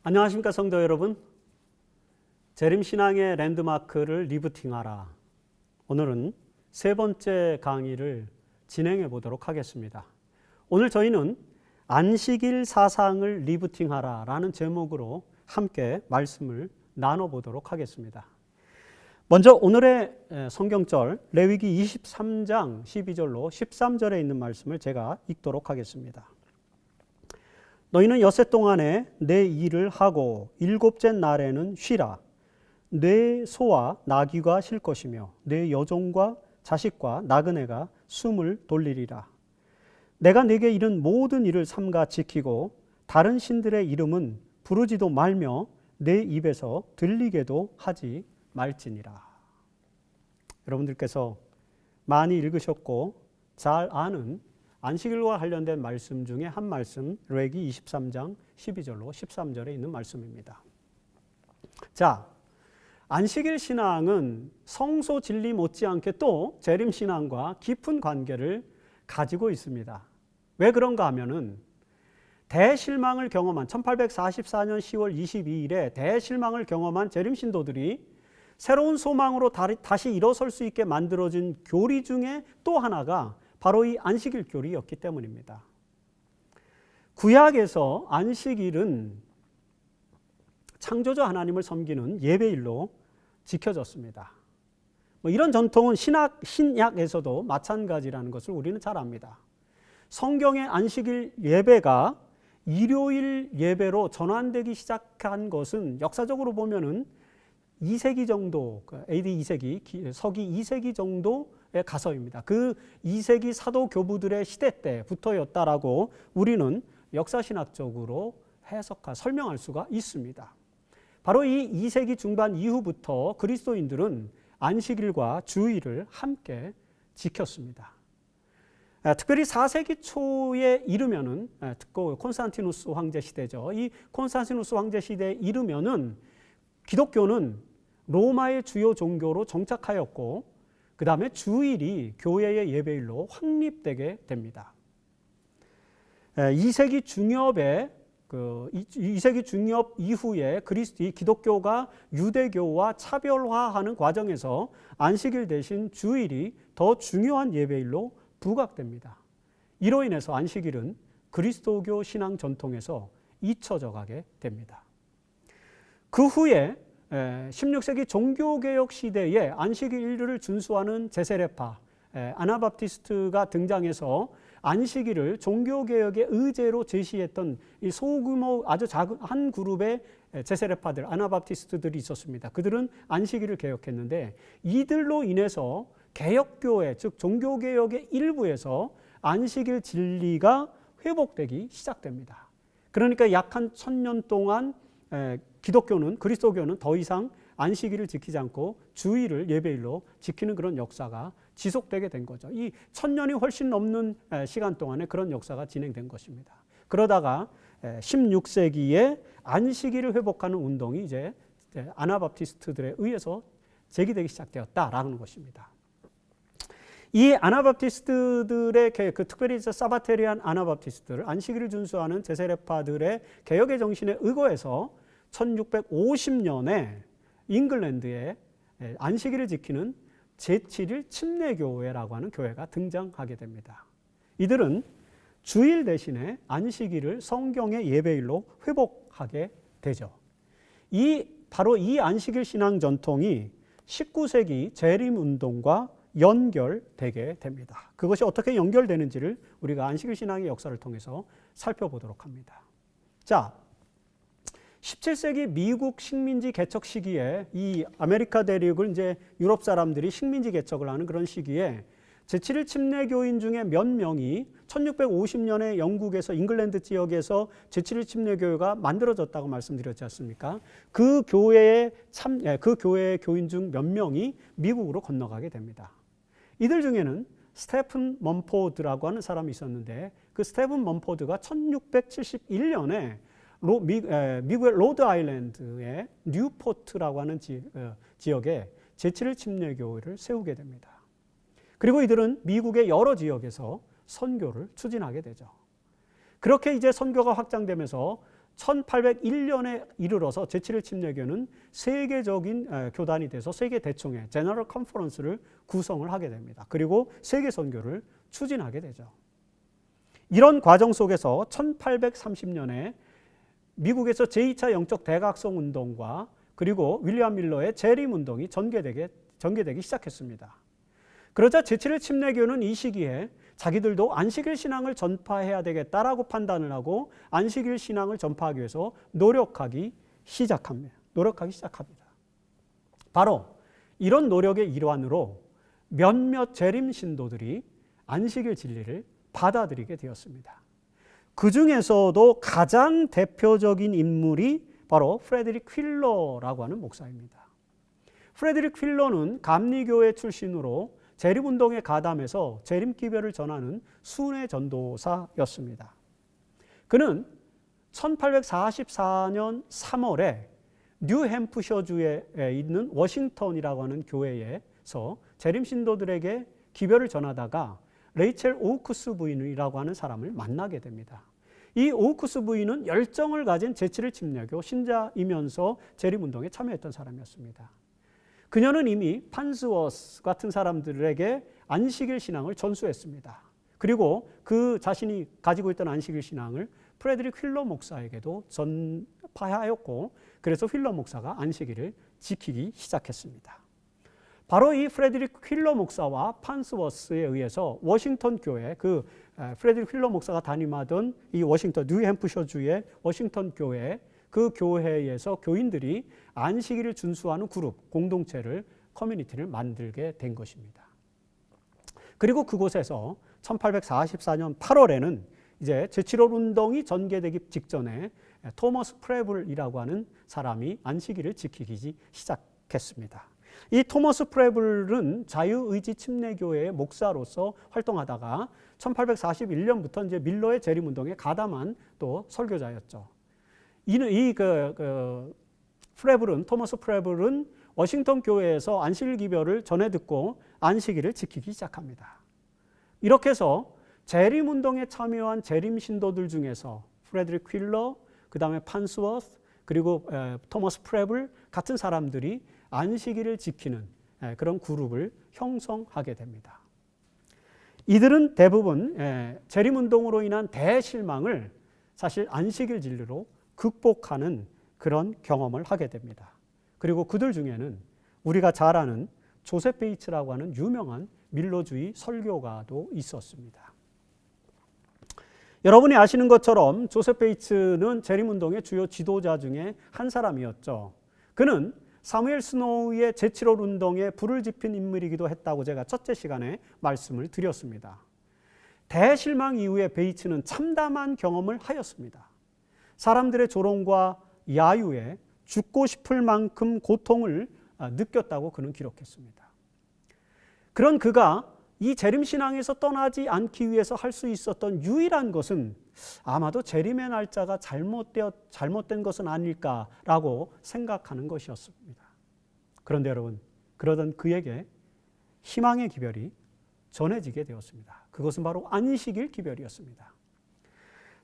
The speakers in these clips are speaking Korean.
안녕하십니까 성도 여러분. 재림신앙의 랜드마크를 리부팅하라. 오늘은 세 번째 강의를 진행해 보도록 하겠습니다. 오늘 저희는 안식일 사상을 리부팅하라 라는 제목으로 함께 말씀을 나눠보도록 하겠습니다. 먼저 오늘의 성경절 레위기 23장 12절로 13절에 있는 말씀을 제가 읽도록 하겠습니다. 너희는 엿새 동안에 내 일을 하고 일곱째 날에는 쉬라. 내 소와 나귀가 쉴 것이며 내 여종과 자식과 나그네가 숨을 돌리리라. 내가 네게 이른 모든 일을 삼가 지키고 다른 신들의 이름은 부르지도 말며 내 입에서 들리게도 하지 말지니라. 여러분들께서 많이 읽으셨고 잘 아는 안식일과 관련된 말씀 중에 한 말씀, 레위기 23장 12절로 13절에 있는 말씀입니다. 자, 안식일 신앙은 성소 진리 못지않게 또 재림 신앙과 깊은 관계를 가지고 있습니다. 왜 그런가 하면은 대실망을 경험한 1844년 10월 22일에 대실망을 경험한 재림 신도들이 새로운 소망으로 다시 일어설 수 있게 만들어진 교리 중에 또 하나가 바로 이 안식일 교리였기 때문입니다. 구약에서 안식일은 창조주 하나님을 섬기는 예배일로 지켜졌습니다. 이런 전통은 신약에서도 마찬가지라는 것을 우리는 잘 압니다. 성경의 안식일 예배가 일요일 예배로 전환되기 시작한 것은 역사적으로 보면은 2세기 정도, AD 2세기, 서기 2세기 정도에 가서입니다. 그 2세기 사도 교부들의 시대 때부터였다라고 우리는 역사신학적으로 설명할 수가 있습니다. 바로 이 2세기 중반 이후부터 그리스도인들은 안식일과 주일을 함께 지켰습니다. 특별히 4세기 초에 이르면은, 콘스탄티누스 황제 시대죠. 이 콘스탄티누스 황제 시대에 이르면은 기독교는 로마의 주요 종교로 정착하였고 그 다음에 주일이 교회의 예배일로 확립되게 됩니다. 2세기 중엽 이후에 기독교가 유대교와 차별화하는 과정에서 안식일 대신 주일이 더 중요한 예배일로 부각됩니다. 이로 인해서 안식일은 그리스도교 신앙 전통에서 잊혀져 가게 됩니다. 그 후에 16세기 종교개혁 시대에 안식일을 준수하는 제세례파, 아나바프티스트가 등장해서 안식일을 종교개혁의 의제로 제시했던 이 소규모 아주 작은 한 그룹의 제세례파들, 아나바프티스트들이 있었습니다. 그들은 안식일을 개혁했는데 이들로 인해서 개혁교회, 즉 종교개혁의 일부에서 안식일 진리가 회복되기 시작됩니다. 그러니까 약 한 1000년 동안 그리스도교는 더 이상 안식일을 지키지 않고 주일을 예배일로 지키는 그런 역사가 지속되게 된 거죠. 이 1000년이 훨씬 넘는 시간 동안에 그런 역사가 진행된 것입니다. 그러다가 16세기에 안식일을 회복하는 운동이 이제 아나바프티스트들에 의해서 제기되기 시작되었다라는 것입니다. 이 아나바프티스트들의 특별히 사바테리안 아나바프티스트들, 안식일을 준수하는 제세례파들의 개혁의 정신에 의거해서 1650년에 잉글랜드에 안식일을 지키는 제7일 침례교회라고 하는 교회가 등장하게 됩니다. 이들은 주일 대신에 안식일을 성경의 예배일로 회복하게 되죠. 바로 이 안식일 신앙 전통이 19세기 재림운동과 연결되게 됩니다. 그것이 어떻게 연결되는지를 우리가 안식일 신앙의 역사를 통해서 살펴보도록 합니다. 자, 17세기 미국 식민지 개척 시기에 이 아메리카 대륙을 이제 유럽 사람들이 식민지 개척을 하는 그런 시기에 제7일 침례교인 중에 몇 명이 1650년에 영국에서 잉글랜드 지역에서 제7일 침례교회가 만들어졌다고 말씀드렸지 않습니까? 그 교회의 교인 중 몇 명이 미국으로 건너가게 됩니다. 이들 중에는 스테픈 먼포드라고 하는 사람이 있었는데 그 스테픈 먼포드가 1671년에 미국의 로드 아일랜드의 뉴포트라고 하는 지역에 제7일 침례교회를 세우게 됩니다. 그리고 이들은 미국의 여러 지역에서 선교를 추진하게 되죠. 그렇게 이제 선교가 확장되면서 1801년에 이르러서 제7일 침례교는 세계적인 교단이 돼서 세계 대총회 제너럴 컨퍼런스를 구성을 하게 됩니다. 그리고 세계 선교를 추진하게 되죠. 이런 과정 속에서 1830년에 미국에서 제2차 영적 대각성 운동과 그리고 윌리엄 밀러의 재림 운동이 전개되기 시작했습니다. 그러자 제7일 침례교는 이 시기에 자기들도 안식일 신앙을 전파해야 되겠다라고 판단을 하고 안식일 신앙을 전파하기 위해서 노력하기 시작합니다. 바로 이런 노력의 일환으로 몇몇 재림 신도들이 안식일 진리를 받아들이게 되었습니다. 그 중에서도 가장 대표적인 인물이 바로 프레드릭 휜러라고 하는 목사입니다. 프레드릭 휜러는 감리교회 출신으로 재림운동에 가담해서 재림기별을 전하는 순회 전도사였습니다. 그는 1844년 3월에 뉴햄프셔주에 있는 워싱턴이라고 하는 교회에서 재림신도들에게 기별을 전하다가 레이첼 오우크스 부인이라고 하는 사람을 만나게 됩니다. 이 오우크스 부인은 열정을 가진 제7일 침례교 신자이면서 재림운동에 참여했던 사람이었습니다. 그녀는 이미 판스워스 같은 사람들에게 안식일 신앙을 전수했습니다. 그리고 그 자신이 가지고 있던 안식일 신앙을 프레드릭 휜러 목사에게도 전파하였고 그래서 휜러 목사가 안식일을 지키기 시작했습니다. 바로 이 프레드릭 휜러 목사와 판스워스에 의해서 워싱턴 교회, 프레드릭 휜러 목사가 담임하던 이 워싱턴 뉴햄프셔주의 워싱턴 교회, 그 교회에서 교인들이 안식일을 준수하는 그룹, 공동체를, 커뮤니티를 만들게 된 것입니다. 그리고 그곳에서 1844년 8월에는 이제 제7월 운동이 전개되기 직전에 토머스 프레블이라고 하는 사람이 안식일을 지키기 시작했습니다. 이 토머스 프레블은 자유의지 침례교회의 목사로서 활동하다가 1841년부터 이제 밀러의 재림운동에 가담한 또 설교자였죠. 토머스 프레블은 워싱턴 교회에서 안식일 기별을 전해 듣고 안식일을 지키기 시작합니다. 이렇게 해서 재림운동에 참여한 재림 신도들 중에서 프레드릭 휜러, 그 다음에 판스워스, 그리고 토머스 프레블 같은 사람들이 안식일을 지키는 그런 그룹을 형성하게 됩니다. 이들은 대부분 재림운동으로 인한 대실망을 사실 안식일 진리로 극복하는 그런 경험을 하게 됩니다. 그리고 그들 중에는 우리가 잘 아는 조셉 베이츠라고 하는 유명한 밀러주의 설교가도 있었습니다. 여러분이 아시는 것처럼 조셉 베이츠는 재림운동의 주요 지도자 중에 한 사람이었죠. 그는 사무엘 스노우의 제7월 운동에 불을 지핀 인물이기도 했다고 제가 첫째 시간에 말씀을 드렸습니다. 대실망 이후에 베이츠는 참담한 경험을 하였습니다. 사람들의 조롱과 야유에 죽고 싶을 만큼 고통을 느꼈다고 그는 기록했습니다. 그런 그가 이 재림신앙에서 떠나지 않기 위해서 할 수 있었던 유일한 것은 아마도 재림의 날짜가 잘못된 것은 아닐까라고 생각하는 것이었습니다. 그런데 여러분, 그러던 그에게 희망의 기별이 전해지게 되었습니다. 그것은 바로 안식일 기별이었습니다.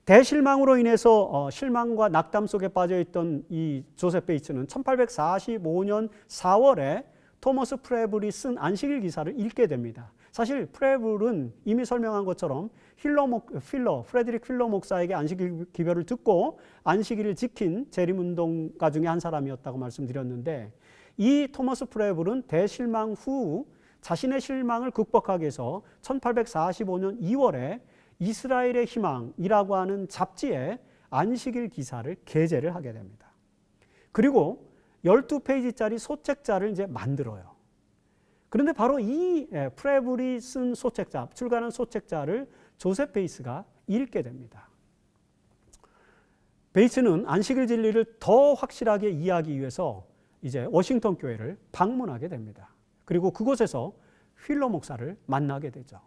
대실망으로 인해서 실망과 낙담 속에 빠져있던 이 조셉 베이츠는 1845년 4월에 토머스 프레블이 쓴 안식일 기사를 읽게 됩니다. 사실 프레블은 이미 설명한 것처럼 프레드릭 휜러 목사에게 안식일 기별을 듣고 안식일을 지킨 재림운동가 중에 한 사람이었다고 말씀드렸는데, 이 토머스 프레블은 대실망 후 자신의 실망을 극복하기 위해서 1845년 2월에 이스라엘의 희망이라고 하는 잡지에 안식일 기사를 게재를 하게 됩니다. 그리고 12페이지짜리 소책자를 이제 만들어요. 그런데 바로 이 프레블이 쓴 소책자, 출간한 소책자를 조셉 베이츠가 읽게 됩니다. 베이츠는 안식일 진리를 더 확실하게 이해하기 위해서 이제 워싱턴 교회를 방문하게 됩니다. 그리고 그곳에서 휜러 목사를 만나게 되죠.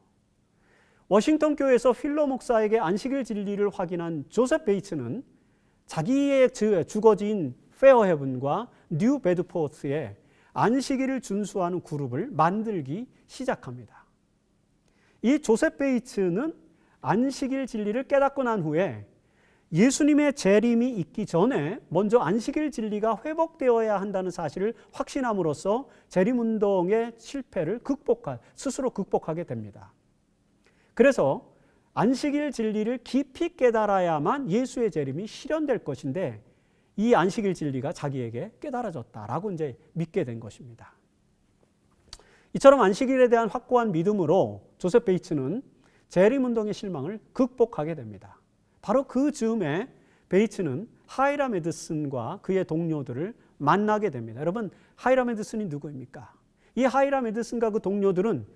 워싱턴 교회에서 휜러 목사에게 안식일 진리를 확인한 조셉 베이츠는 자기의 주거지인 페어헤븐과 뉴 베드포스에 안식일을 준수하는 그룹을 만들기 시작합니다. 이 조셉 베이츠는 안식일 진리를 깨닫고 난 후에 예수님의 재림이 있기 전에 먼저 안식일 진리가 회복되어야 한다는 사실을 확신함으로써 재림운동의 실패를 스스로 극복하게 됩니다. 그래서 안식일 진리를 깊이 깨달아야만 예수의 재림이 실현될 것인데 이 안식일 진리가 자기에게 깨달아졌다라고 이제 믿게 된 것입니다. 이처럼 안식일에 대한 확고한 믿음으로 조셉 베이츠는 재림운동의 실망을 극복하게 됩니다. 바로 그 즈음에 베이츠는 하이람 에드슨과 그의 동료들을 만나게 됩니다. 여러분, 하이람 에드슨이 누구입니까? 이 하이람 에드슨과 그 동료들은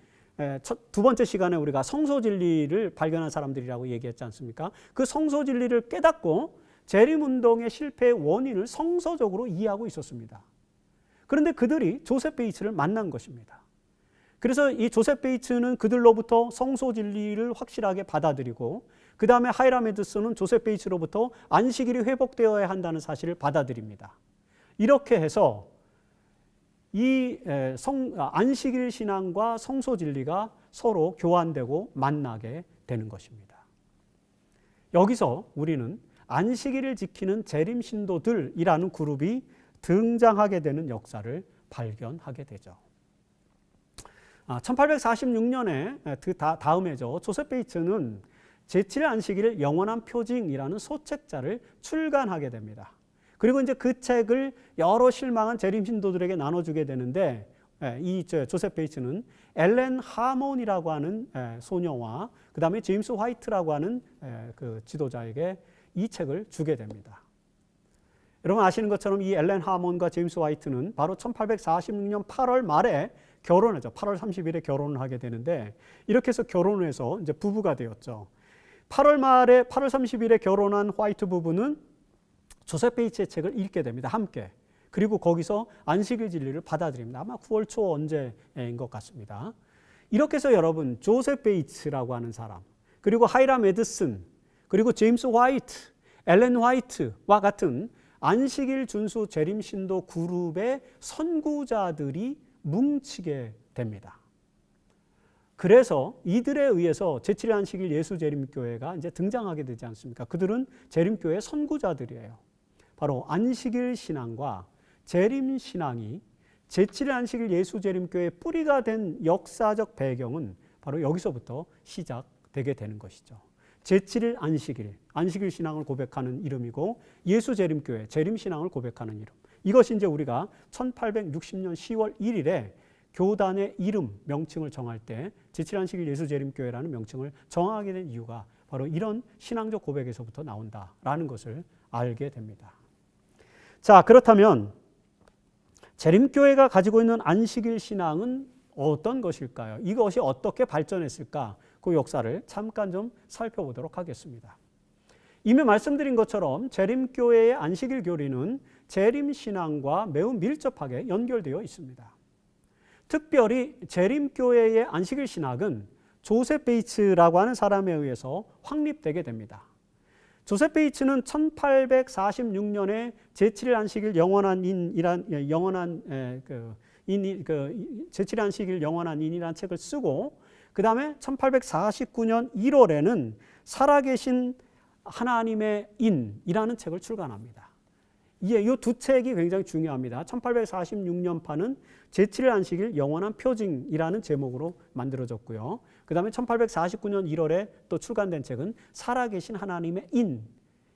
두 번째 시간에 우리가 성소 진리를 발견한 사람들이라고 얘기했지 않습니까? 그 성소 진리를 깨닫고 재림운동의 실패의 원인을 성서적으로 이해하고 있었습니다. 그런데 그들이 조셉 베이츠를 만난 것입니다. 그래서 이 조셉 베이츠는 그들로부터 성소 진리를 확실하게 받아들이고 그 다음에 하이람 에드슨은 조셉 베이츠로부터 안식일이 회복되어야 한다는 사실을 받아들입니다. 이렇게 해서 이 안식일 신앙과 성소 진리가 서로 교환되고 만나게 되는 것입니다. 여기서 우리는 안식일을 지키는 재림 신도들이라는 그룹이 등장하게 되는 역사를 발견하게 되죠. 1846년에 그 다음에죠. 조셉 베이츠는 제7일 안식일을 영원한 표징이라는 소책자를 출간하게 됩니다. 그리고 이제 그 책을 여러 실망한 재림 신도들에게 나눠주게 되는데 이 조셉 베이츠는 엘렌 하몬이라고 하는 소녀와 그 다음에 제임스 화이트라고 하는 그 지도자에게 이 책을 주게 됩니다. 여러분 아시는 것처럼 이 엘렌 하몬과 제임스 화이트는 바로 1846년 8월 말에 결혼하죠. 8월 30일에 결혼을 하게 되는데 이렇게 해서 결혼을 해서 이제 부부가 되었죠. 8월 말에 8월 30일에 결혼한 화이트 부부는 조셉 베이츠의 책을 읽게 됩니다. 함께. 그리고 거기서 안식일 진리를 받아들입니다. 아마 9월 초 언제인 것 같습니다. 이렇게 해서 여러분 조셉 베이츠라고 하는 사람, 그리고 하이람 에드슨, 그리고 제임스 화이트, 엘렌 화이트와 같은 안식일 준수 재림 신도 그룹의 선구자들이 뭉치게 됩니다. 그래서 이들에 의해서 제7일 안식일 예수 재림교회가 이제 등장하게 되지 않습니까? 그들은 재림교회의 선구자들이에요. 바로 안식일 신앙과 재림 신앙이 제7일 안식일 예수 재림교회의 뿌리가 된 역사적 배경은 바로 여기서부터 시작되게 되는 것이죠. 제7일 안식일 신앙을 고백하는 이름이고 예수 재림교회 재림 신앙을 고백하는 이름. 이것이 이제 우리가 1860년 10월 1일에 교단의 이름, 명칭을 정할 때 제7일 안식일 예수 재림교회라는 명칭을 정하게 된 이유가 바로 이런 신앙적 고백에서부터 나온다라는 것을 알게 됩니다. 자, 그렇다면 재림교회가 가지고 있는 안식일 신앙은 어떤 것일까요? 이것이 어떻게 발전했을까? 그 역사를 잠깐 좀 살펴보도록 하겠습니다. 이미 말씀드린 것처럼 재림교회의 안식일 교리는 재림신앙과 매우 밀접하게 연결되어 있습니다. 특별히 재림교회의 안식일 신학은 조셉 베이츠라고 하는 사람에 의해서 확립되게 됩니다. 조셉 베이츠는 1846년에 제7일 안식일 영원한 인이란 제7일 안식일 영원한 인이라는 책을 쓰고 그 다음에 1849년 1월에는 살아계신 하나님의 인이라는 책을 출간합니다. 이 두 책이 굉장히 중요합니다. 1846년판은 제7일 안식일 영원한 표징이라는 제목으로 만들어졌고요. 그 다음에 1849년 1월에 또 출간된 책은 살아계신 하나님의 인,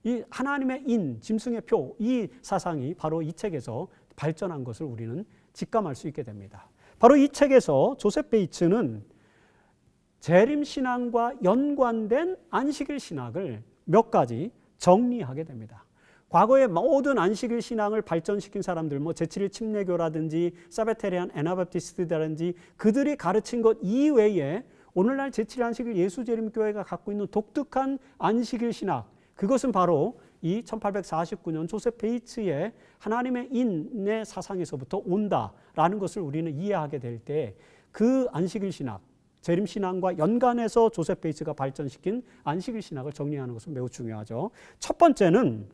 이 하나님의 인, 짐승의 표, 이 사상이 바로 이 책에서 발전한 것을 우리는 직감할 수 있게 됩니다. 바로 이 책에서 조셉 베이츠는 재림신앙과 연관된 안식일 신학을 몇 가지 정리하게 됩니다. 과거의 모든 안식일 신앙을 발전시킨 사람들, 제7일 침례교라든지 사베테리안 애나바티스트라든지 그들이 가르친 것 이외에 오늘날 제7일 안식일 예수재림교회가 갖고 있는 독특한 안식일 신학, 그것은 바로 이 1849년 조셉 베이츠의 하나님의 인의 사상에서부터 온다라는 것을 우리는 이해하게 될 때 그 안식일 신학, 재림 신앙과 연관해서 조셉 베이츠가 발전시킨 안식일 신학을 정리하는 것은 매우 중요하죠. 첫 번째는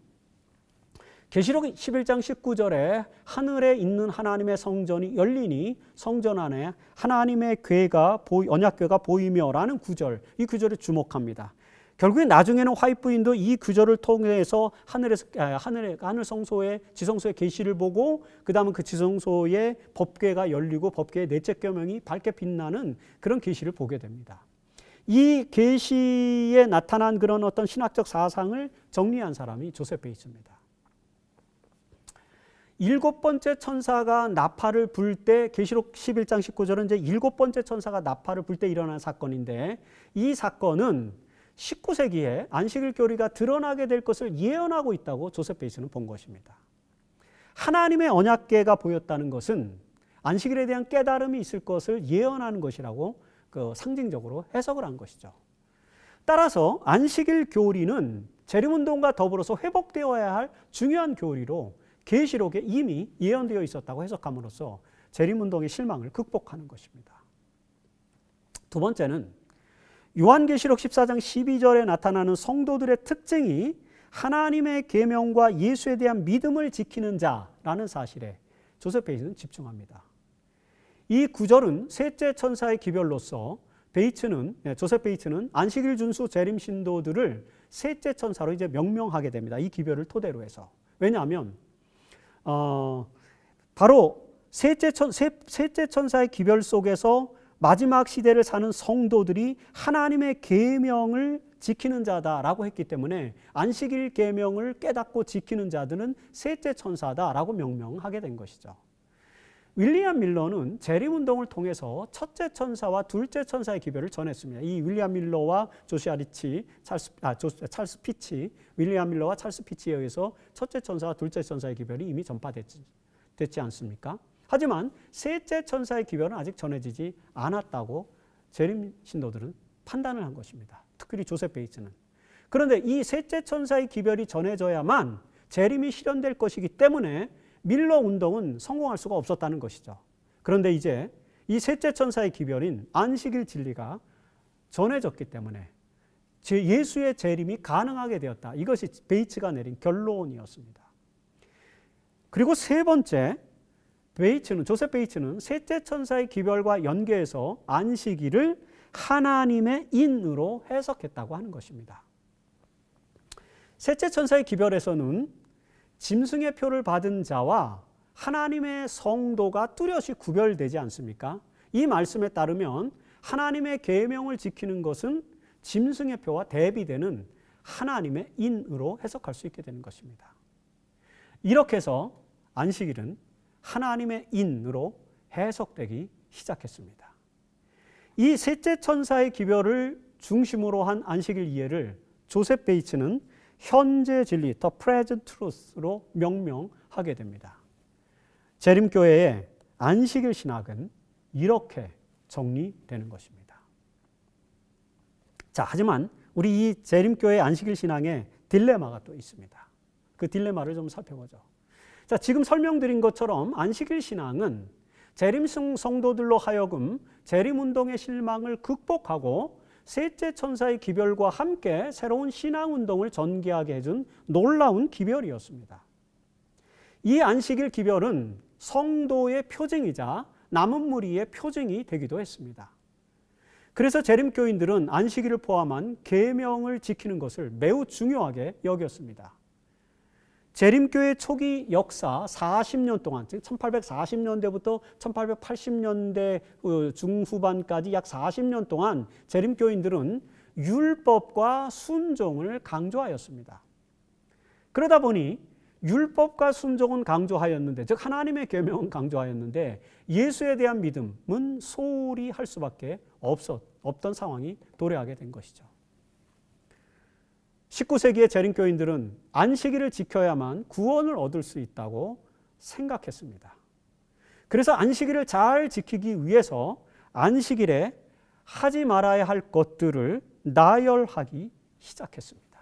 계시록 11장 19절에 하늘에 있는 하나님의 성전이 열리니 성전 안에 하나님의 궤가 언약궤가 보이며라는 구절, 이 구절에 주목합니다. 결국에 나중에는 화이트 부인도 이 구절을 통해서 하늘 성소의 지성소의 계시를 보고 그다음에 그 지성소의 법궤가 열리고 법궤의 넷째 계명이 밝게 빛나는 그런 계시를 보게 됩니다. 이 계시에 나타난 그런 어떤 신학적 사상을 정리한 사람이 조셉 베이츠입니다. 7번째 천사가 나팔을 불 때, 계시록 11장 19절은 이제 7번째 천사가 나팔을 불 때 일어난 사건인데, 이 사건은 19세기에 안식일 교리가 드러나게 될 것을 예언하고 있다고 조셉 베이츠는 본 것입니다. 하나님의 언약궤가 보였다는 것은 안식일에 대한 깨달음이 있을 것을 예언하는 것이라고 상징적으로 해석을 한 것이죠. 따라서 안식일 교리는 재림운동과 더불어서 회복되어야 할 중요한 교리로 계시록에 이미 예언되어 있었다고 해석함으로써 재림운동의 실망을 극복하는 것입니다. 두 번째는 요한계시록 14장 12절에 나타나는 성도들의 특징이 하나님의 계명과 예수에 대한 믿음을 지키는 자라는 사실에 조셉 베이츠는 집중합니다. 이 구절은 셋째 천사의 기별로서 조셉 베이츠는 안식일 준수 재림 신도들을 셋째 천사로 이제 명명하게 됩니다. 이 기별을 토대로 해서. 왜냐하면 바로 셋째 천사의 기별 속에서 마지막 시대를 사는 성도들이 하나님의 계명을 지키는 자다라고 했기 때문에 안식일 계명을 깨닫고 지키는 자들은 셋째 천사다라고 명명하게 된 것이죠. 윌리엄 밀러는 재림운동을 통해서 첫째 천사와 둘째 천사의 기별을 전했습니다. 이 윌리엄 밀러와 찰스 피치, 윌리엄 밀러와 찰스 피치에 의해서 첫째 천사와 둘째 천사의 기별이 이미 전파됐지 않습니까? 하지만 셋째 천사의 기별은 아직 전해지지 않았다고 재림 신도들은 판단을 한 것입니다. 특별히 조셉 베이츠는. 그런데 이 셋째 천사의 기별이 전해져야만 재림이 실현될 것이기 때문에 밀러 운동은 성공할 수가 없었다는 것이죠. 그런데 이제 이 셋째 천사의 기별인 안식일 진리가 전해졌기 때문에 예수의 재림이 가능하게 되었다. 이것이 베이츠가 내린 결론이었습니다. 그리고 세 번째, 조셉 베이츠는 셋째 천사의 기별과 연계해서 안식일을 하나님의 인으로 해석했다고 하는 것입니다. 셋째 천사의 기별에서는 짐승의 표를 받은 자와 하나님의 성도가 뚜렷이 구별되지 않습니까? 이 말씀에 따르면 하나님의 계명을 지키는 것은 짐승의 표와 대비되는 하나님의 인으로 해석할 수 있게 되는 것입니다. 이렇게 해서 안식일은 하나님의 인으로 해석되기 시작했습니다. 이 셋째 천사의 기별을 중심으로 한 안식일 이해를 조셉 베이츠는 현재 진리, The Present Truth로 명명하게 됩니다. 재림교회의 안식일 신학은 이렇게 정리되는 것입니다. 자, 하지만 우리 이 재림교회의 안식일 신앙에 딜레마가 또 있습니다. 그 딜레마를 좀 살펴보죠. 자, 지금 설명드린 것처럼 안식일 신앙은 재림 성도들로 하여금 재림운동의 실망을 극복하고 셋째 천사의 기별과 함께 새로운 신앙운동을 전개하게 해준 놀라운 기별이었습니다. 이 안식일 기별은 성도의 표징이자 남은 무리의 표징이 되기도 했습니다. 그래서 재림교인들은 안식일을 포함한 계명을 지키는 것을 매우 중요하게 여겼습니다. 재림교회 초기 역사 40년 동안, 즉 1840년대부터 1880년대 중후반까지 약 40년 동안 재림교인들은 율법과 순종을 강조하였습니다. 그러다 보니 율법과 순종은 강조하였는데, 즉 하나님의 계명은 강조하였는데 예수에 대한 믿음은 소홀히 할 수밖에 없던 상황이 도래하게 된 것이죠. 19세기의 재림교인들은 안식일을 지켜야만 구원을 얻을 수 있다고 생각했습니다. 그래서 안식일을 잘 지키기 위해서 안식일에 하지 말아야 할 것들을 나열하기 시작했습니다.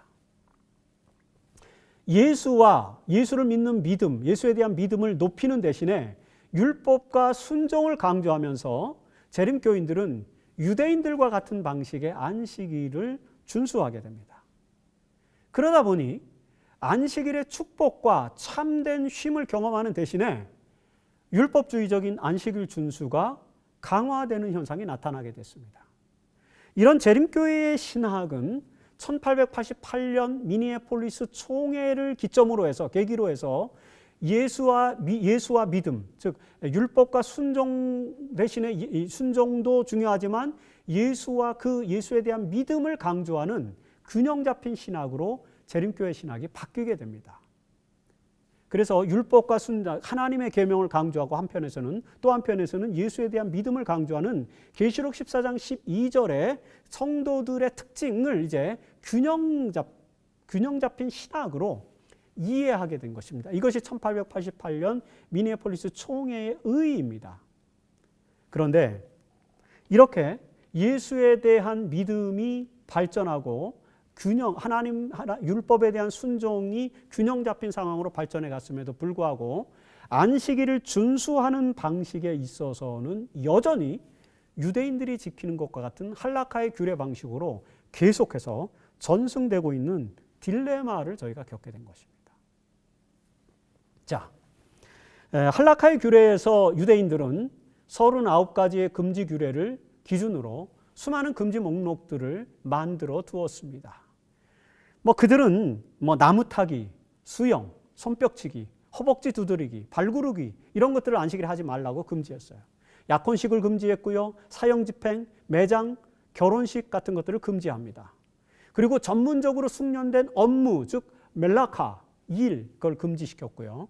예수를 믿는 믿음, 예수에 대한 믿음을 높이는 대신에 율법과 순종을 강조하면서 재림교인들은 유대인들과 같은 방식의 안식일을 준수하게 됩니다. 그러다 보니 안식일의 축복과 참된 쉼을 경험하는 대신에 율법주의적인 안식일 준수가 강화되는 현상이 나타나게 됐습니다. 이런 재림교회의 신학은 1888년 미니애폴리스 총회를 계기로 해서 예수와 믿음, 즉 율법과 순종 대신에 순종도 중요하지만 예수에 대한 믿음을 강조하는 균형 잡힌 신학으로 재림교회 신학이 바뀌게 됩니다. 그래서 율법과 하나님의 계명을 강조하고 또 한편에서는 예수에 대한 믿음을 강조하는 계시록 14장 12절의 성도들의 특징을 이제 균형 잡힌 신학으로 이해하게 된 것입니다. 이것이 1888년 미니애폴리스 총회의 의의입니다. 그런데 이렇게 예수에 대한 믿음이 발전하고 율법에 대한 순종이 균형 잡힌 상황으로 발전해 갔음에도 불구하고 안식일을 준수하는 방식에 있어서는 여전히 유대인들이 지키는 것과 같은 할라카의 규례 방식으로 계속해서 전승되고 있는 딜레마를 저희가 겪게 된 것입니다. 자, 할라카의 규례에서 유대인들은 39가지의 금지 규례를 기준으로 수많은 금지 목록들을 만들어 두었습니다. 그들은 나무 타기, 수영, 손뼉치기, 허벅지 두드리기, 발구르기 이런 것들을 안식일에 하지 말라고 금지했어요. 약혼식을 금지했고요. 사형집행, 매장, 결혼식 같은 것들을 금지합니다. 그리고 전문적으로 숙련된 업무, 즉 멜라카, 일, 그걸 금지시켰고요.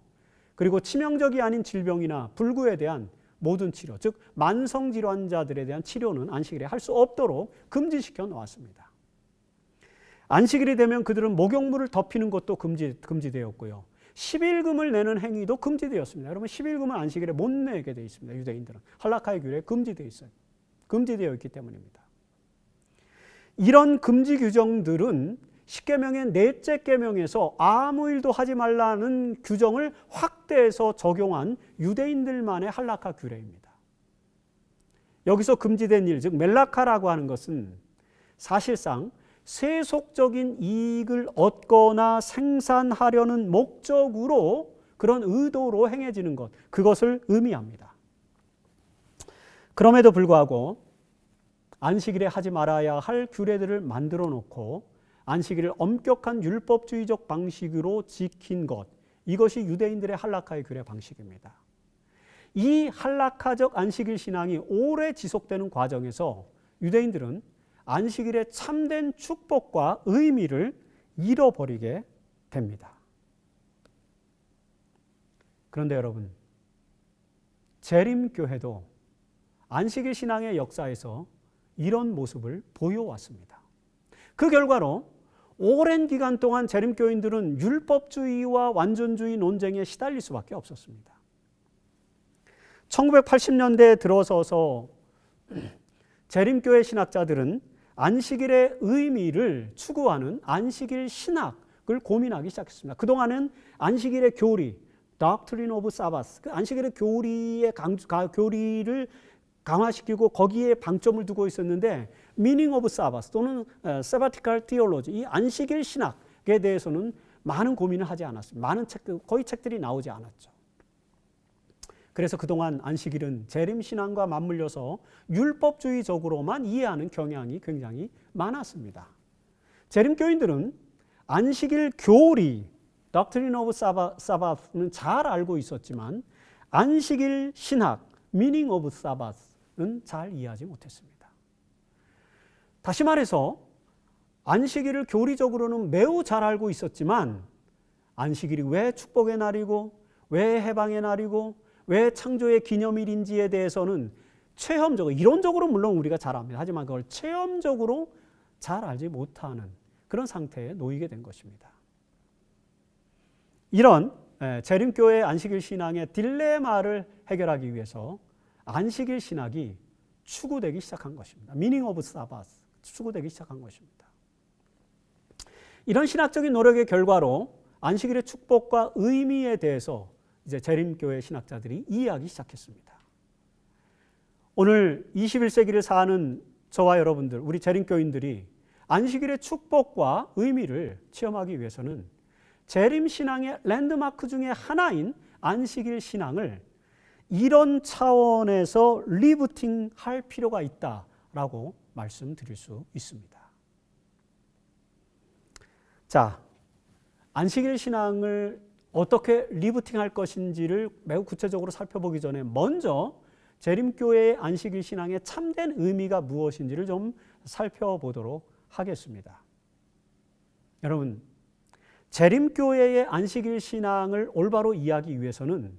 그리고 치명적이 아닌 질병이나 불구에 대한 모든 치료, 즉 만성질환자들에 대한 치료는 안식일에 할 수 없도록 금지시켜 놓았습니다. 안식일이 되면 그들은 목욕물을 덮이는 것도 금지되었고요. 11금을 내는 행위도 금지되었습니다. 여러분 11금은 안식일에 못 내게 되어 있습니다. 유대인들은 할라카의 규례에 금지되어 있어요. 금지되어 있기 때문입니다. 이런 금지 규정들은 십계명의 넷째 계명에서 아무 일도 하지 말라는 규정을 확대해서 적용한 유대인들만의 할라카 규례입니다. 여기서 금지된 일, 즉 멜라카라고 하는 것은 사실상 세속적인 이익을 얻거나 생산하려는 목적으로 그런 의도로 행해지는 것, 그것을 의미합니다. 그럼에도 불구하고 안식일에 하지 말아야 할 규례들을 만들어 놓고 안식일을 엄격한 율법주의적 방식으로 지킨 것, 이것이 유대인들의 할라카의 규례 방식입니다. 이 할라카적 안식일 신앙이 오래 지속되는 과정에서 유대인들은 안식일의 참된 축복과 의미를 잃어버리게 됩니다. 그런데 여러분, 재림교회도 안식일 신앙의 역사에서 이런 모습을 보여왔습니다. 그 결과로 오랜 기간 동안 재림교인들은 율법주의와 완전주의 논쟁에 시달릴 수밖에 없었습니다. 1980년대에 들어서서 재림교회 신학자들은 안식일의 의미를 추구하는 안식일 신학을 고민하기 시작했습니다. 그동안은 안식일의 교리, Doctrine of Sabbath, 그 안식일의 교리를 강화시키고 거기에 방점을 두고 있었는데 Meaning of Sabbath 또는 Sabbatical Theology, 이 안식일 신학에 대해서는 많은 고민을 하지 않았습니다. 거의 책들이 나오지 않았죠. 그래서 그동안 안식일은 재림신앙과 맞물려서 율법주의적으로만 이해하는 경향이 굉장히 많았습니다. 재림교인들은 안식일 교리, Doctrine of Sabbath는 잘 알고 있었지만 안식일 신학, Meaning of Sabbath는 잘 이해하지 못했습니다. 다시 말해서 안식일을 교리적으로는 매우 잘 알고 있었지만 안식일이 왜 축복의 날이고 왜 해방의 날이고 왜 창조의 기념일인지에 대해서는 체험적으로, 이론적으로 물론 우리가 잘 압니다. 하지만 그걸 체험적으로 잘 알지 못하는 그런 상태에 놓이게 된 것입니다. 이런 재림교회 안식일 신앙의 딜레마를 해결하기 위해서 안식일 신학이 추구되기 시작한 것입니다. Meaning of Sabbath, 추구되기 시작한 것입니다. 이런 신학적인 노력의 결과로 안식일의 축복과 의미에 대해서 이제 재림교회 신학자들이 이해하기 시작했습니다. 오늘 21세기를 사는 저와 여러분들, 우리 재림교인들이 안식일의 축복과 의미를 체험하기 위해서는 재림신앙의 랜드마크 중에 하나인 안식일 신앙을 이런 차원에서 리부팅할 필요가 있다라고 말씀드릴 수 있습니다. 자, 안식일 신앙을 어떻게 리부팅할 것인지를 매우 구체적으로 살펴보기 전에 먼저 재림교회의 안식일 신앙의 참된 의미가 무엇인지를 좀 살펴보도록 하겠습니다. 여러분, 재림교회의 안식일 신앙을 올바로 이해하기 위해서는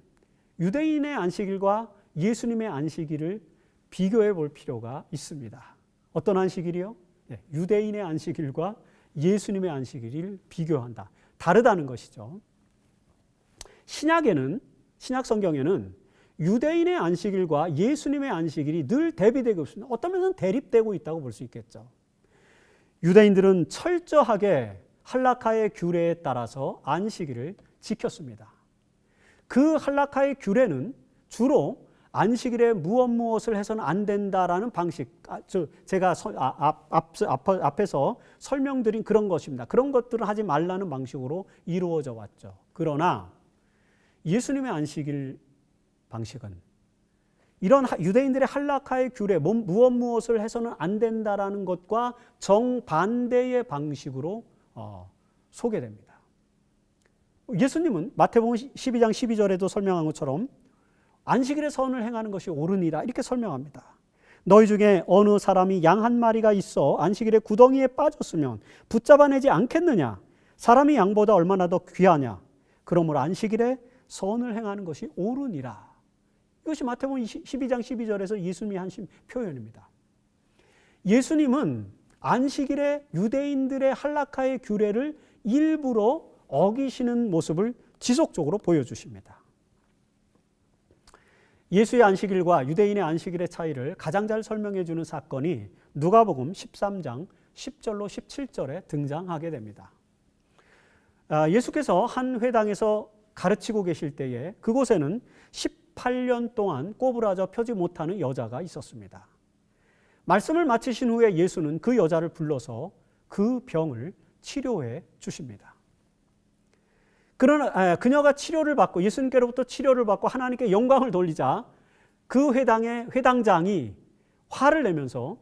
유대인의 안식일과 예수님의 안식일을 비교해 볼 필요가 있습니다. 어떤 안식일이요? 유대인의 안식일과 예수님의 안식일을 비교한다. 다르다는 것이죠. 신약 성경에는 유대인의 안식일과 예수님의 안식일이 늘 대비되고 있습니다. 어떤 면은 대립되고 있다고 볼 수 있겠죠. 유대인들은 철저하게 할라카의 규례에 따라서 안식일을 지켰습니다. 그 할라카의 규례는 주로 안식일에 무엇을 해서는 안 된다라는 방식, 제가 앞에서 설명드린 그런 것입니다. 그런 것들을 하지 말라는 방식으로 이루어져 왔죠. 그러나 예수님의 안식일 방식은 이런 유대인들의 할라카의 규례, 무엇을 해서는 안 된다라는 것과 정반대의 방식으로 소개됩니다. 예수님은 마태복음 12장 12절에도 설명한 것처럼 안식일에 선을 행하는 것이 옳으니라 이렇게 설명합니다. 너희 중에 어느 사람이 양 한 마리가 있어 안식일에 구덩이에 빠졌으면 붙잡아내지 않겠느냐? 사람이 양보다 얼마나 더 귀하냐? 그러므로 안식일에 선을 행하는 것이 옳으니라. 이것이 마태복음 12장 12절에서 예수님이 하신 표현입니다. 예수님은 안식일에 유대인들의 할라카의 규례를 일부러 어기시는 모습을 지속적으로 보여주십니다. 예수의 안식일과 유대인의 안식일의 차이를 가장 잘 설명해 주는 사건이 누가복음 13장 10절로 17절에 등장하게 됩니다. 예수께서 한 회당에서 가르치고 계실 때에 그곳에는 18년 동안 꼬부라져 펴지 못하는 여자가 있었습니다. 말씀을 마치신 후에 예수는 그 여자를 불러서 그 병을 치료해 주십니다. 그러나 그녀가 치료를 받고 예수님께로부터 치료를 받고 하나님께 영광을 돌리자 그 회당의 회당장이 화를 내면서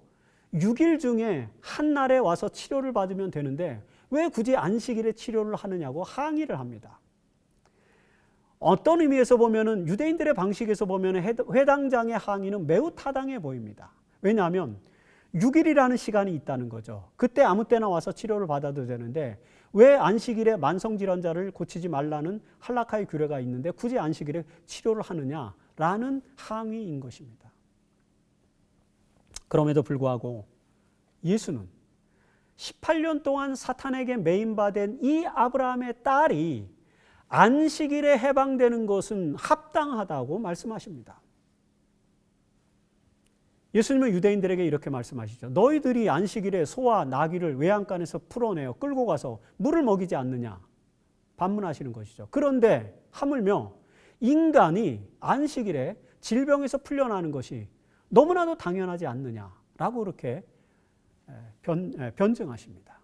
6일 중에 한 날에 와서 치료를 받으면 되는데 왜 굳이 안식일에 치료를 하느냐고 항의를 합니다. 어떤 의미에서 보면은 유대인들의 방식에서 보면은 회당장의 항의는 매우 타당해 보입니다. 왜냐하면 6일이라는 시간이 있다는 거죠. 그때 아무 때나 와서 치료를 받아도 되는데 왜 안식일에 만성질환자를 고치지 말라는 할라카의 규례가 있는데 굳이 안식일에 치료를 하느냐라는 항의인 것입니다. 그럼에도 불구하고 예수는 18년 동안 사탄에게 매인받은 이 아브라함의 딸이 안식일에 해방되는 것은 합당하다고 말씀하십니다. 예수님은 유대인들에게 이렇게 말씀하시죠. 너희들이 안식일에 소와 나귀를 외양간에서 풀어내어 끌고 가서 물을 먹이지 않느냐 반문하시는 것이죠. 그런데 하물며 인간이 안식일에 질병에서 풀려나는 것이 너무나도 당연하지 않느냐라고 그렇게 변증하십니다.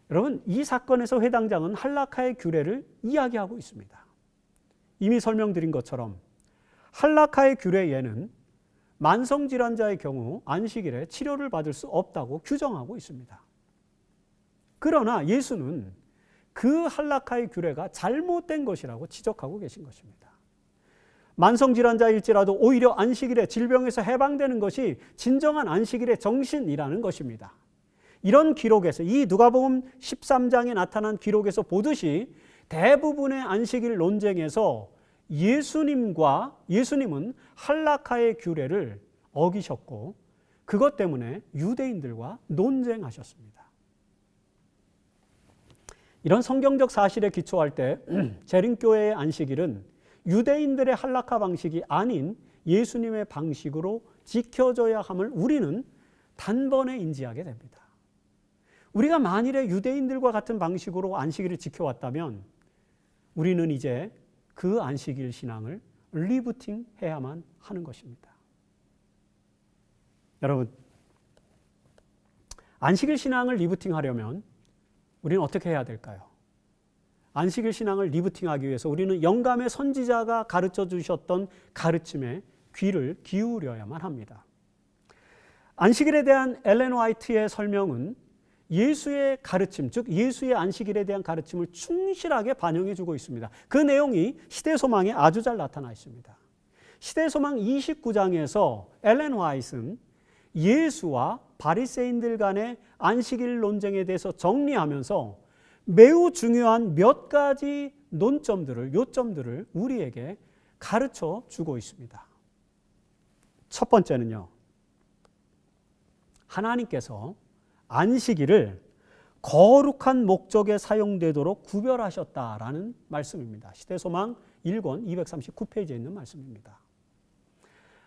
여러분, 이 사건에서 회당장은 할라카의 규례를 이야기하고 있습니다. 이미 설명드린 것처럼 할라카의 규례에는 만성질환자의 경우 안식일에 치료를 받을 수 없다고 규정하고 있습니다. 그러나 예수는 그 할라카의 규례가 잘못된 것이라고 지적하고 계신 것입니다. 만성질환자일지라도 오히려 안식일에 질병에서 해방되는 것이 진정한 안식일의 정신이라는 것입니다. 이런 기록에서 이 누가복음 13장에 나타난 기록에서 보듯이 대부분의 안식일 논쟁에서 예수님은 할라카의 규례를 어기셨고 그것 때문에 유대인들과 논쟁하셨습니다. 이런 성경적 사실에 기초할 때 재림교회의 안식일은 유대인들의 할라카 방식이 아닌 예수님의 방식으로 지켜져야 함을 우리는 단번에 인지하게 됩니다. 우리가 만일에 유대인들과 같은 방식으로 안식일을 지켜왔다면 우리는 이제 그 안식일 신앙을 리부팅해야만 하는 것입니다. 여러분, 안식일 신앙을 리부팅하려면 우리는 어떻게 해야 될까요? 안식일 신앙을 리부팅하기 위해서 우리는 영감의 선지자가 가르쳐 주셨던 가르침에 귀를 기울여야만 합니다. 안식일에 대한 엘렌 화이트의 설명은 예수의 가르침, 즉 예수의 안식일에 대한 가르침을 충실하게 반영해 주고 있습니다. 그 내용이 시대소망에 아주 잘 나타나 있습니다. 시대소망 29장에서 엘렌 화이트는 예수와 바리새인들 간의 안식일 논쟁에 대해서 정리하면서 매우 중요한 몇 가지 요점들을 우리에게 가르쳐 주고 있습니다. 첫 번째는요, 하나님께서 안식일을 거룩한 목적에 사용되도록 구별하셨다라는 말씀입니다. 시대소망 1권 239페이지에 있는 말씀입니다.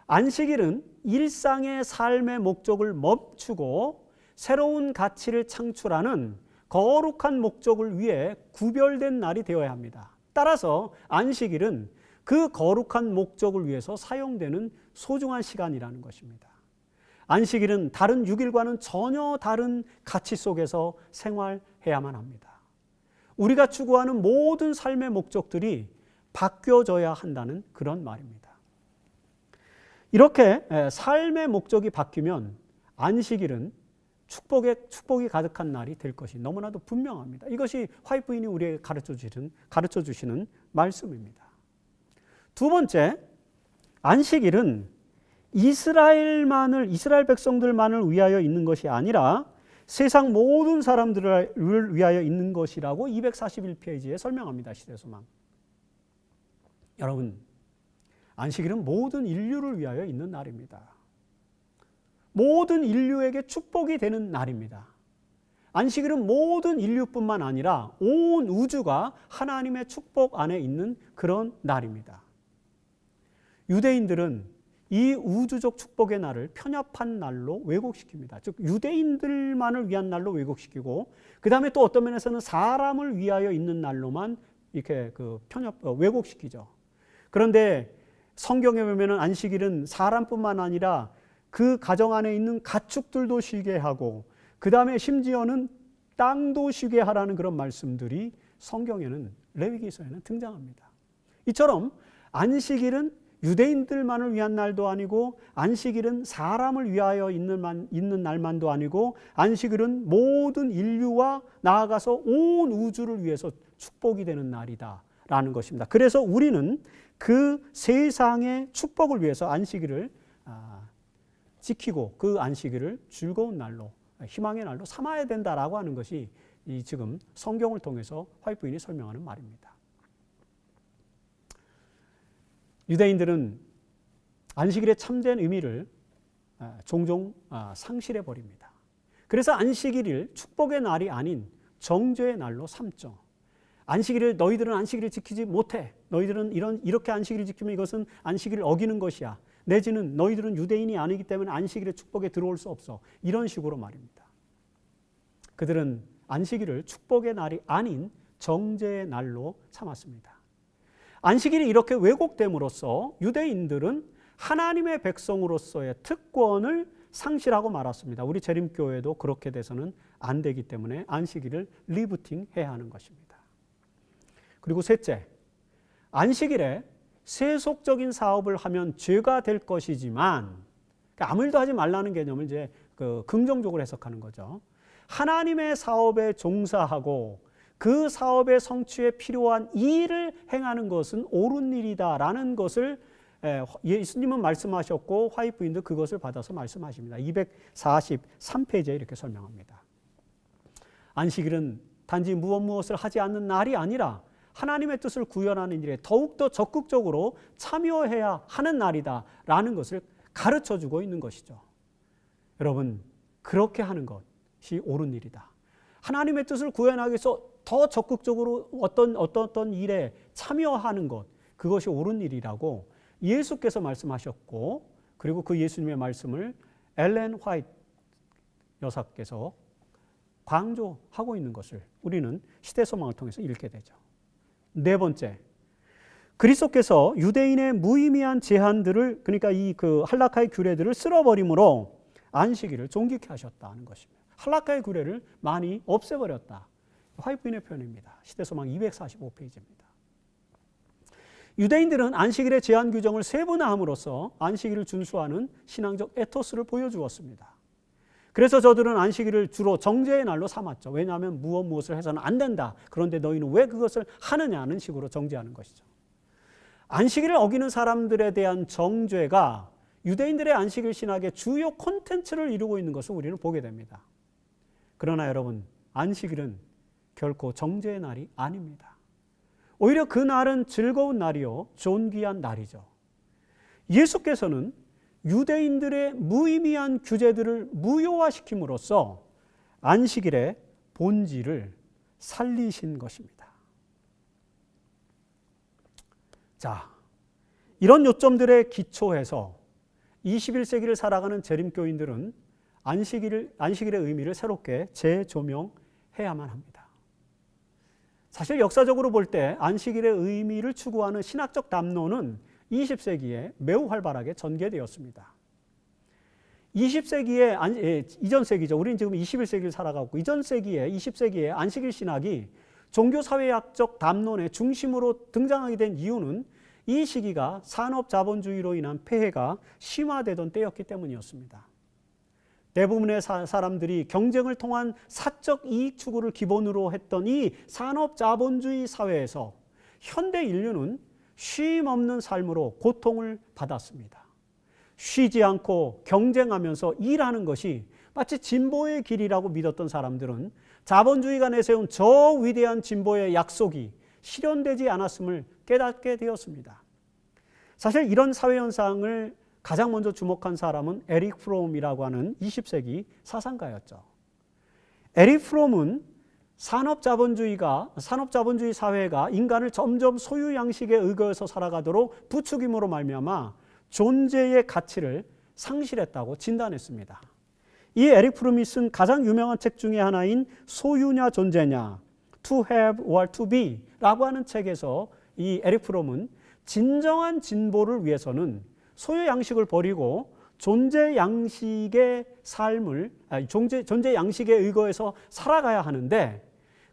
안식일은 일상의 삶의 목적을 멈추고 새로운 가치를 창출하는 거룩한 목적을 위해 구별된 날이 되어야 합니다. 따라서 안식일은 그 거룩한 목적을 위해서 사용되는 소중한 시간이라는 것입니다. 안식일은 다른 6일과는 전혀 다른 가치 속에서 생활해야만 합니다. 우리가 추구하는 모든 삶의 목적들이 바뀌어져야 한다는 그런 말입니다. 이렇게 삶의 목적이 바뀌면 안식일은 축복이 가득한 날이 될 것이 너무나도 분명합니다. 이것이 화이트 부인이 우리에게 가르쳐 주시는 말씀입니다. 두 번째, 안식일은 이스라엘 백성들만을 위하여 있는 것이 아니라 세상 모든 사람들을 위하여 있는 것이라고 241페이지에 설명합니다. 시대소망. 여러분, 안식일은 모든 인류를 위하여 있는 날입니다. 모든 인류에게 축복이 되는 날입니다. 안식일은 모든 인류뿐만 아니라 온 우주가 하나님의 축복 안에 있는 그런 날입니다. 유대인들은 이 우주적 축복의 날을 편협한 날로 왜곡시킵니다. 즉 유대인들만을 위한 날로 왜곡시키고, 그 다음에 또 어떤 면에서는 사람을 위하여 있는 날로만 이렇게 왜곡시키죠. 그런데 성경에 보면은 안식일은 사람뿐만 아니라 그 가정 안에 있는 가축들도 쉬게 하고, 그 다음에 심지어는 땅도 쉬게 하라는 그런 말씀들이 성경에는, 레위기서에는 등장합니다. 이처럼 안식일은 유대인들만을 위한 날도 아니고, 안식일은 사람을 위하여 있는 날만도 아니고, 안식일은 모든 인류와 나아가서 온 우주를 위해서 축복이 되는 날이다라는 것입니다. 그래서 우리는 그 세상의 축복을 위해서 안식일을 지키고 그 안식일을 즐거운 날로, 희망의 날로 삼아야 된다라고 하는 것이 이 지금 성경을 통해서 화이트 부인이 설명하는 말입니다. 유대인들은 안식일의 참된 의미를 종종 상실해 버립니다. 그래서 안식일을 축복의 날이 아닌 정죄의 날로 삼죠. 너희들은 안식일을 지키지 못해. 너희들은 이렇게 안식일을 지키면 이것은 안식일을 어기는 것이야. 내지는 너희들은 유대인이 아니기 때문에 안식일의 축복에 들어올 수 없어. 이런 식으로 말입니다. 그들은 안식일을 축복의 날이 아닌 정죄의 날로 삼았습니다. 안식일이 이렇게 왜곡됨으로써 유대인들은 하나님의 백성으로서의 특권을 상실하고 말았습니다. 우리 재림교회도 그렇게 돼서는 안 되기 때문에 안식일을 리부팅해야 하는 것입니다. 그리고 셋째, 안식일에 세속적인 사업을 하면 죄가 될 것이지만, 아무 일도 하지 말라는 개념을 이제 긍정적으로 해석하는 거죠. 하나님의 사업에 종사하고 그 사업의 성취에 필요한 일을 행하는 것은 옳은 일이다라는 것을 예수님은 말씀하셨고 화이트 부인도 그것을 받아서 말씀하십니다. 243페이지에 이렇게 설명합니다. 안식일은 단지 무엇을 하지 않는 날이 아니라 하나님의 뜻을 구현하는 일에 더욱더 적극적으로 참여해야 하는 날이다라는 것을 가르쳐주고 있는 것이죠. 여러분, 그렇게 하는 것이 옳은 일이다. 하나님의 뜻을 구현하기 위해서 더 적극적으로 어떤 일에 참여하는 것, 그것이 옳은 일이라고 예수께서 말씀하셨고, 그리고 그 예수님의 말씀을 엘렌 화이트 여사께서 강조하고 있는 것을 우리는 시대소망을 통해서 읽게 되죠. 네 번째, 그리스도께서 유대인의 무의미한 제한들을, 그러니까 그 할라카의 규례들을 쓸어버림으로 안식일을 존귀케 하셨다는 것입니다. 할라카의 규례를 많이 없애버렸다. 화이트 부인의 표현입니다. 시대소망 245페이지입니다. 유대인들은 안식일의 제한 규정을 세분화함으로써 안식일을 준수하는 신앙적 에토스를 보여주었습니다. 그래서 저들은 안식일을 주로 정죄의 날로 삼았죠. 왜냐하면 무엇을 해서는 안 된다. 그런데 너희는 왜 그것을 하느냐는 식으로 정죄하는 것이죠. 안식일을 어기는 사람들에 대한 정죄가 유대인들의 안식일 신학의 주요 콘텐츠를 이루고 있는 것을 우리는 보게 됩니다. 그러나 여러분, 안식일은 결코 정죄의 날이 아닙니다. 오히려 그 날은 즐거운 날이요, 존귀한 날이죠. 예수께서는 유대인들의 무의미한 규제들을 무효화시킴으로써 안식일의 본질을 살리신 것입니다. 자, 이런 요점들에 기초해서 21세기를 살아가는 재림교인들은 안식일의 의미를 새롭게 재조명해야만 합니다. 사실 역사적으로 볼 때 안식일의 의미를 추구하는 신학적 담론은 20세기에 매우 활발하게 전개되었습니다. 20세기에 이전 세기죠. 우리는 지금 21세기를 살아가고 이전 세기에 20세기에 안식일 신학이 종교사회학적 담론의 중심으로 등장하게 된 이유는 이 시기가 산업자본주의로 인한 폐해가 심화되던 때였기 때문이었습니다. 대부분의 사람들이 경쟁을 통한 사적 이익 추구를 기본으로 했던 이 산업자본주의 사회에서 현대 인류는 쉼 없는 삶으로 고통을 받았습니다. 쉬지 않고 경쟁하면서 일하는 것이 마치 진보의 길이라고 믿었던 사람들은 자본주의가 내세운 저 위대한 진보의 약속이 실현되지 않았음을 깨닫게 되었습니다. 사실 이런 사회 현상을 가장 먼저 주목한 사람은 에릭 프롬이라고 하는 20세기 사상가였죠. 에릭 프롬은 산업자본주의 사회가 인간을 점점 소유 양식에 의거해서 살아가도록 부추김으로 말미암아 존재의 가치를 상실했다고 진단했습니다. 이 에릭 프롬이 쓴 가장 유명한 책 중에 하나인 소유냐 존재냐, To have or to be 라고 하는 책에서 이 에릭 프롬은 진정한 진보를 위해서는 소유 양식을 버리고 존재 양식의 의거해서 살아가야 하는데,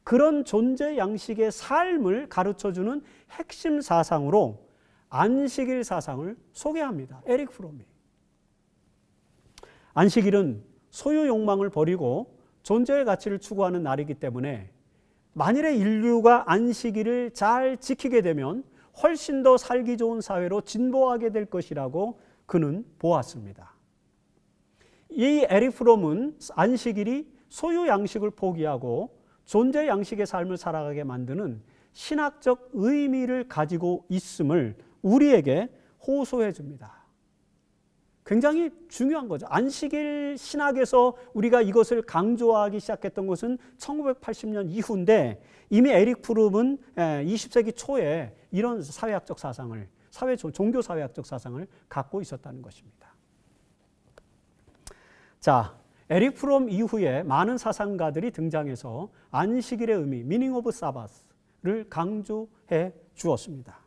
그런 존재 양식의 삶을 가르쳐주는 핵심 사상으로 안식일 사상을 소개합니다. 에릭 프롬이. 안식일은 소유 욕망을 버리고 존재의 가치를 추구하는 날이기 때문에 만일에 인류가 안식일을 잘 지키게 되면 훨씬 더 살기 좋은 사회로 진보하게 될 것이라고 그는 보았습니다. 이 에릭 프롬은 안식일이 소유 양식을 포기하고 존재 양식의 삶을 살아가게 만드는 신학적 의미를 가지고 있음을 우리에게 호소해 줍니다. 굉장히 중요한 거죠. 안식일 신학에서 우리가 이것을 강조하기 시작했던 것은 1980년 이후인데 이미 에릭 프롬은 20세기 초에 이런 사회학적 사상을, 종교사회학적 사상을 갖고 있었다는 것입니다. 자, 에릭 프롬 이후에 많은 사상가들이 등장해서 안식일의 의미, meaning of Sabbath를 강조해 주었습니다.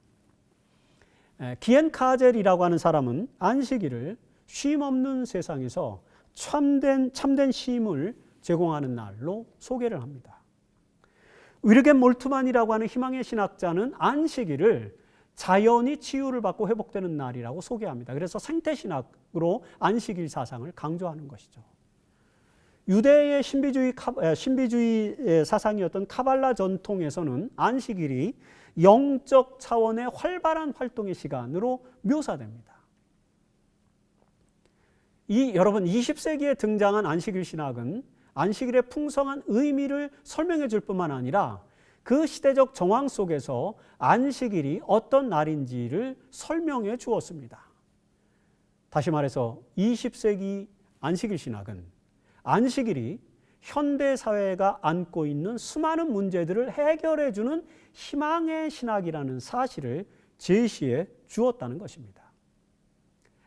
기엔 카젤이라고 하는 사람은 안식일을 쉼 없는 세상에서 참된 쉼을 제공하는 날로 소개를 합니다. 위르겐 몰트만이라고 하는 희망의 신학자는 안식일을 자연이 치유를 받고 회복되는 날이라고 소개합니다. 그래서 생태신학으로 안식일 사상을 강조하는 것이죠. 유대의 신비주의 사상이었던 카발라 전통에서는 안식일이 영적 차원의 활발한 활동의 시간으로 묘사됩니다. 여러분 20세기에 등장한 안식일 신학은 안식일의 풍성한 의미를 설명해 줄 뿐만 아니라 그 시대적 정황 속에서 안식일이 어떤 날인지를 설명해 주었습니다. 다시 말해서 20세기 안식일 신학은 안식일이 현대 사회가 안고 있는 수많은 문제들을 해결해 주는 희망의 신학이라는 사실을 제시해 주었다는 것입니다.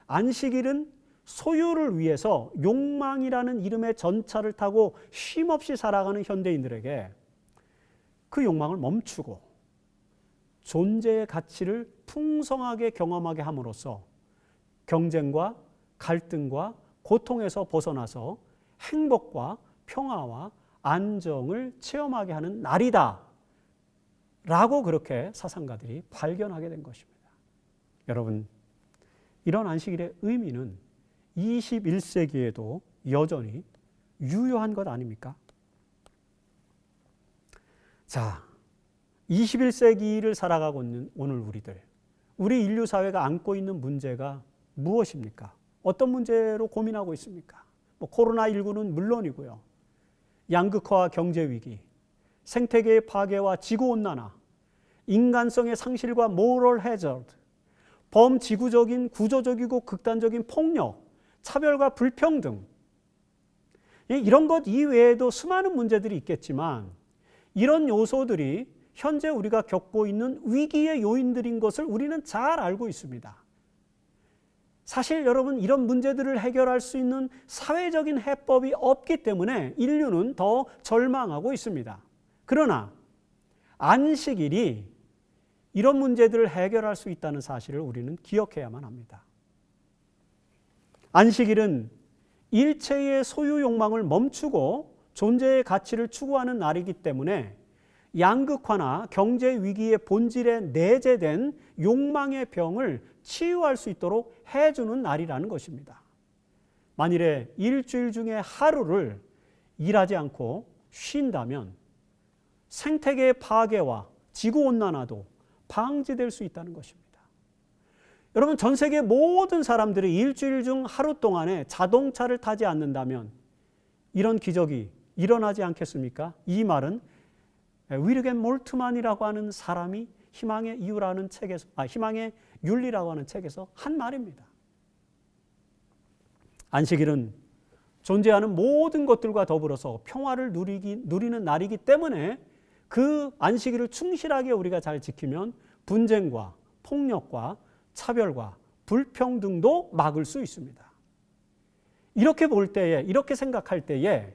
안식일은 소유를 위해서 욕망이라는 이름의 전차를 타고 쉼없이 살아가는 현대인들에게 그 욕망을 멈추고 존재의 가치를 풍성하게 경험하게 함으로써 경쟁과 갈등과 고통에서 벗어나서 행복과 평화와 안정을 체험하게 하는 날이다 라고 그렇게 사상가들이 발견하게 된 것입니다. 여러분, 이런 안식일의 의미는 21세기에도 여전히 유효한 것 아닙니까? 자, 21세기를 살아가고 있는 오늘 우리 인류 사회가 안고 있는 문제가 무엇입니까? 어떤 문제로 고민하고 있습니까? 코로나19는 물론이고요. 양극화와 경제위기, 생태계의 파괴와 지구온난화, 인간성의 상실과 모럴 해저드, 범지구적인 구조적이고 극단적인 폭력, 차별과 불평등, 이런 것 이외에도 수많은 문제들이 있겠지만 이런 요소들이 현재 우리가 겪고 있는 위기의 요인들인 것을 우리는 잘 알고 있습니다. 사실 여러분, 이런 문제들을 해결할 수 있는 사회적인 해법이 없기 때문에 인류는 더 절망하고 있습니다. 그러나 안식일이 이런 문제들을 해결할 수 있다는 사실을 우리는 기억해야만 합니다. 안식일은 일체의 소유 욕망을 멈추고 존재의 가치를 추구하는 날이기 때문에 양극화나 경제 위기의 본질에 내재된 욕망의 병을 치유할 수 있도록 해주는 날이라는 것입니다. 만일에 일주일 중에 하루를 일하지 않고 쉰다면 생태계의 파괴와 지구온난화도 방지될 수 있다는 것입니다. 여러분, 전 세계 모든 사람들이 일주일 중 하루 동안에 자동차를 타지 않는다면 이런 기적이 일어나지 않겠습니까? 이 말은 위르겐 몰트만이라고 하는 사람이 희망의 이유라는 책에서, 희망의 윤리라고 하는 책에서 한 말입니다. 안식일은 존재하는 모든 것들과 더불어서 평화를 누리는 날이기 때문에 그 안식일을 충실하게 우리가 잘 지키면 분쟁과 폭력과 차별과 불평등도 막을 수 있습니다. 이렇게 볼 때에, 이렇게 생각할 때에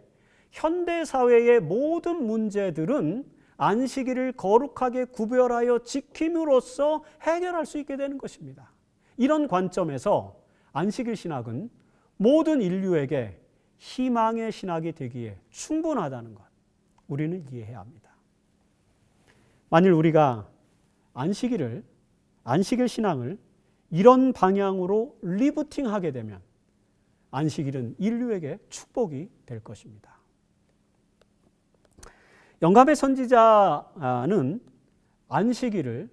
현대 사회의 모든 문제들은 안식일을 거룩하게 구별하여 지킴으로써 해결할 수 있게 되는 것입니다. 이런 관점에서 안식일 신학은 모든 인류에게 희망의 신학이 되기에 충분하다는 것, 우리는 이해해야 합니다. 만일 우리가 안식일 신앙을 이런 방향으로 리부팅하게 되면 안식일은 인류에게 축복이 될 것입니다. 영감의 선지자는 안식일을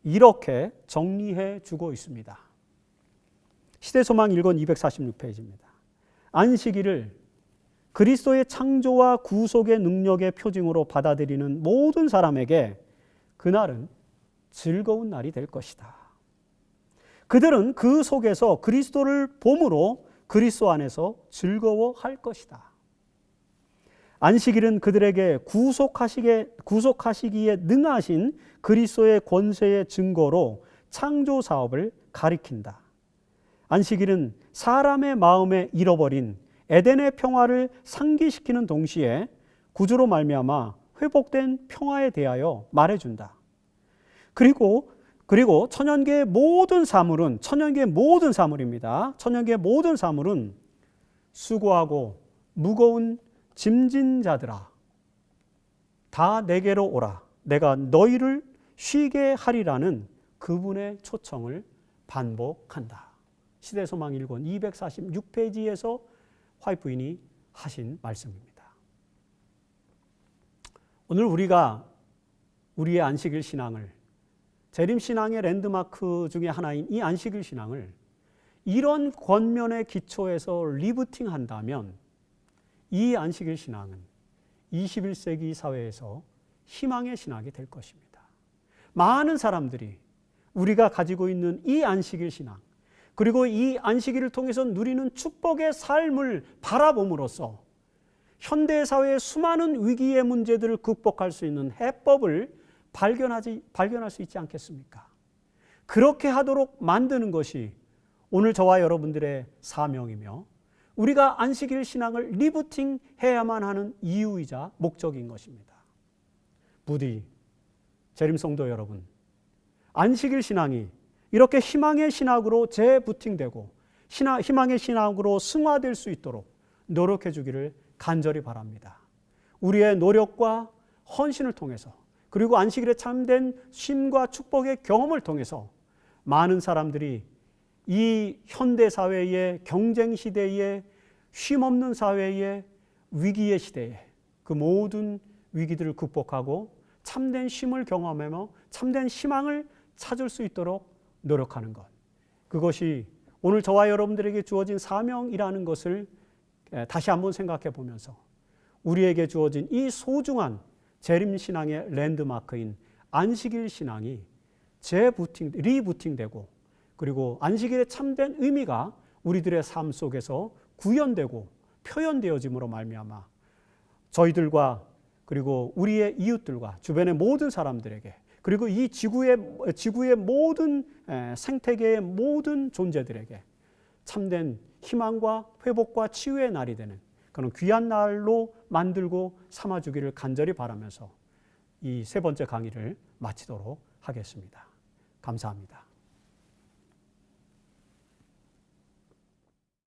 이렇게 정리해 주고 있습니다. 시대소망 1권 246페이지입니다. 안식일을 그리스도의 창조와 구속의 능력의 표징으로 받아들이는 모든 사람에게 그날은 즐거운 날이 될 것이다. 그들은 그 속에서 그리스도를 봄으로 그리스도 안에서 즐거워할 것이다. 안식일은 그들에게 구속하시기에 능하신 그리스도의 권세의 증거로 창조 사업을 가리킨다. 안식일은 사람의 마음에 잃어버린 에덴의 평화를 상기시키는 동시에 구주로 말미암아 회복된 평화에 대하여 말해준다. 그리고 천연계의 모든 사물은 수고하고 무거운 짐진 자들아, 다 내게로 오라. 내가 너희를 쉬게 하리라는 그분의 초청을 반복한다. 시대소망 1권 246페이지에서 화이트 부인이 하신 말씀입니다. 오늘 우리가 우리의 안식일 신앙을, 재림신앙의 랜드마크 중에 하나인 이 안식일 신앙을 이런 권면의 기초에서 리부팅한다면 이 안식일 신앙은 21세기 사회에서 희망의 신학이 될 것입니다. 많은 사람들이 우리가 가지고 있는 이 안식일 신앙, 그리고 이 안식일을 통해서 누리는 축복의 삶을 바라봄으로써 현대사회의 수많은 위기의 문제들을 극복할 수 있는 해법을 발견할 수 있지 않겠습니까? 그렇게 하도록 만드는 것이 오늘 저와 여러분들의 사명이며 우리가 안식일 신앙을 리부팅해야만 하는 이유이자 목적인 것입니다. 부디 재림성도 여러분, 안식일 신앙이 이렇게 희망의 신학으로 재부팅되고 희망의 신학으로 승화될 수 있도록 노력해 주기를 간절히 바랍니다. 우리의 노력과 헌신을 통해서, 그리고 안식일에 참된 쉼과 축복의 경험을 통해서 많은 사람들이 이 현대 사회의 경쟁 시대에 쉼없는 사회에 위기의 시대에 그 모든 위기들을 극복하고 참된 쉼을 경험하며 참된 희망을 찾을 수 있도록 노력하는 것. 그것이 오늘 저와 여러분들에게 주어진 사명이라는 것을 다시 한번 생각해 보면서 우리에게 주어진 이 소중한 재림신앙의 랜드마크인 안식일 신앙이 리부팅되고 그리고 안식일의 참된 의미가 우리들의 삶 속에서 구현되고 표현되어짐으로 말미암아 저희들과 그리고 우리의 이웃들과 주변의 모든 사람들에게 그리고 이 지구의 모든 생태계의 모든 존재들에게 참된 희망과 회복과 치유의 날이 되는 그런 귀한 날로 만들고 삼아주기를 간절히 바라면서 이 세 번째 강의를 마치도록 하겠습니다. 감사합니다.